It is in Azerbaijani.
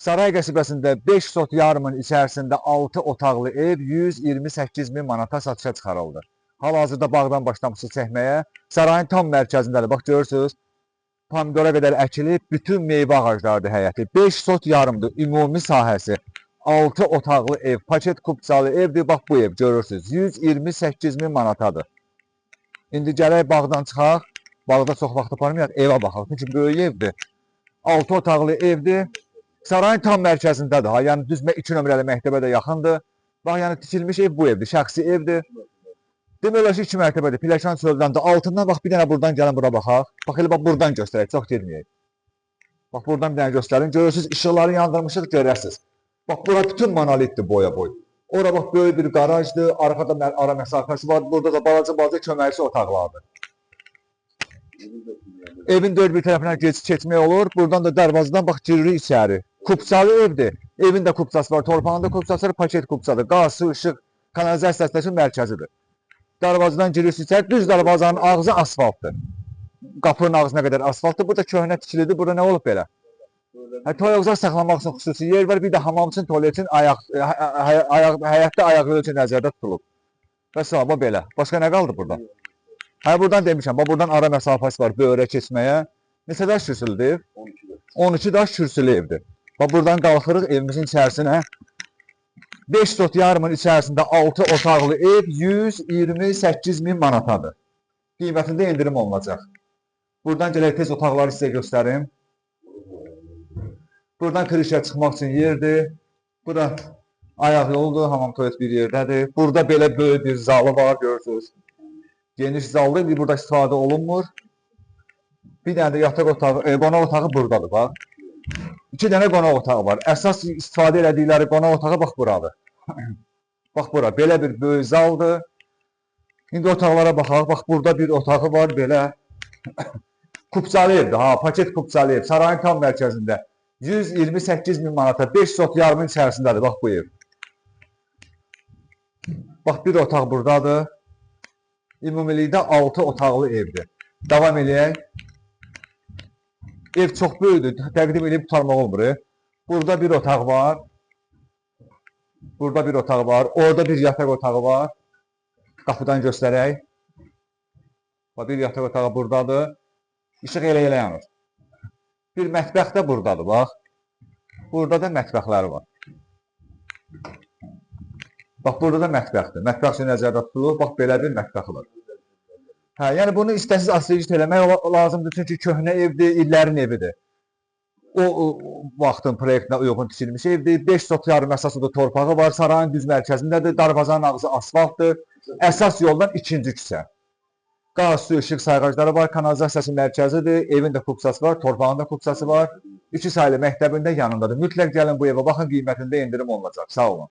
Saray qəsəbəsində 5 sot yarımın içərisində 6 otaqlı ev 128 min manata satışa çıxarıldı. Hal-hazırda bağdan başlamışıq çəkməyə. Sarayın tam mərkəzindədir. Bax görürsünüz, pomidora qədər əkilib, bütün meyvə ağaclarıdır həyəti. 5 sot yarımdır ümumi sahəsi. 6 otaqlı ev, paket kupçalı evdir. Bax bu ev görürsünüz, 128 min manatadır. İndi gələk bağdan çıxaq. Bağda çox vaxt aparmayaq, evə baxaq. Çünki böyük evdir. 6 otaqlı evdir. Sarayın tam mərkəzindədir. Ha, yəni düz 2 nömrəli məktəbə də yaxındır. Bax, yəni tikilmiş ev bu evdir, şəxsi evdir. Demək olar ki, 2 mərtəbədir. Pilləkən çöldəndir. Altından bax bir dənə buradan gəlin bura baxaq. Bax elə bax buradan göstərək, çox girməyək. Bax buradan bir dənə göstərin. Görürsünüz, işıqları yandırmışıq, görəsiniz. Bax bura bütün monolitdir boya boy. Ora bax böyük bir qarajdır, arxada ara məsafəsi var. Burada da balaca köməkçi otaqlardır. Evin dörd bir tərəfindən keçmək olur. Buradan da dərvazadan bax giririk içəri. Kupçalı evdir. Evin də kupçası var, torpağında kupçası var, paket kupçadır. Qaz, su, işıq, kanalizasiya mərkəzidir. Darvazadan girirsiniz içəri, düz darvazanın ağzı asfaltdır. Qapının ağzına qədər asfaltdır. Burada köhnə tikilidir. Burada nə olub belə? Toyuqlar saxlamaq üçün xüsusi yer var. Bir də hamam üçün, tualet üçün, həyətdə ayaq yolu üçün nəzərdə tutulub. Və sabah belə. Başqa nə qaldı burada? Buradan demişəm, buradan ara məsafəsi var böyrə keçməyə. Neçə daş kürsülü ev? 12 daş kürsülü evdir. Buradan qalxırıq evimizin içərisinə. 5 sot yarımın içərisində 6 otaqlı ev 128 min manatadır. Qiymətində indirim olunacaq. Buradan gələk tez otaqları sizə göstərim. Buradan kirişə çıxmaq üçün yerdir. Bura ayaq yoludur, hamam tualet bir yerdədir. Burada belə böyük bir zalı var, görürsünüz. Geniş zaldır, burada istifadə olunmur. Bir dənə də yataq otağı, qonaq otağı buradadır, bax. 2 dənə qonaq otağı var. Əsas istifadə elədikləri qonaq otağı bax buradır. Bax bura, belə bir böyük zaldır. İndi otaqlara baxaq, bax burada bir otağı var, belə. Kupçalı evdir, paket kupçalı ev. Sarayın tam mərkəzində. 128 min manata, 5 sot yarımın içərisindədir, bax bu ev. Bax bir otaq buradadır. Ümumilikdə 6 otaqlı evdir. Davam eləyək. Ev çox böyükdür, təqdim edib tutarmaq olmur. Burada bir otaq var. Burada bir otaq var. Orada bir yataq otağı var. Qapıdan göstərək. Bir yataq otağı buradadır. İşıq elə yanır. Bir mətbəx də buradadır, bax. Burada da mətbəxləri var. Bax, burada da mətbəxdir. Mətbəx üçün nəzərdə tutulur. Bax, belə bir mətbəxi var. Yəni bunu istəsiz asılicit eləmək lazımdır. Çünki köhnə evdir, illərin evidir. O vaxtın proyektinə uyğun tikilmiş evdir. 5 sot yarım əsas torpağı var. Sarayın düz mərkəzindədir. Darvazanın ağzı asfaltdır. Əsas yoldan 2-ci küçə. Qaz, su, işıq sayğacları var. Kanalizasiyası mərkəzidir. Evin də kupçası var. Torpağın da kupçası var. 2 saylı məktəbində yanındadır. Mütləq gəlin bu evə. Baxın, qiymətində indirim olunacaq. Sağ olun.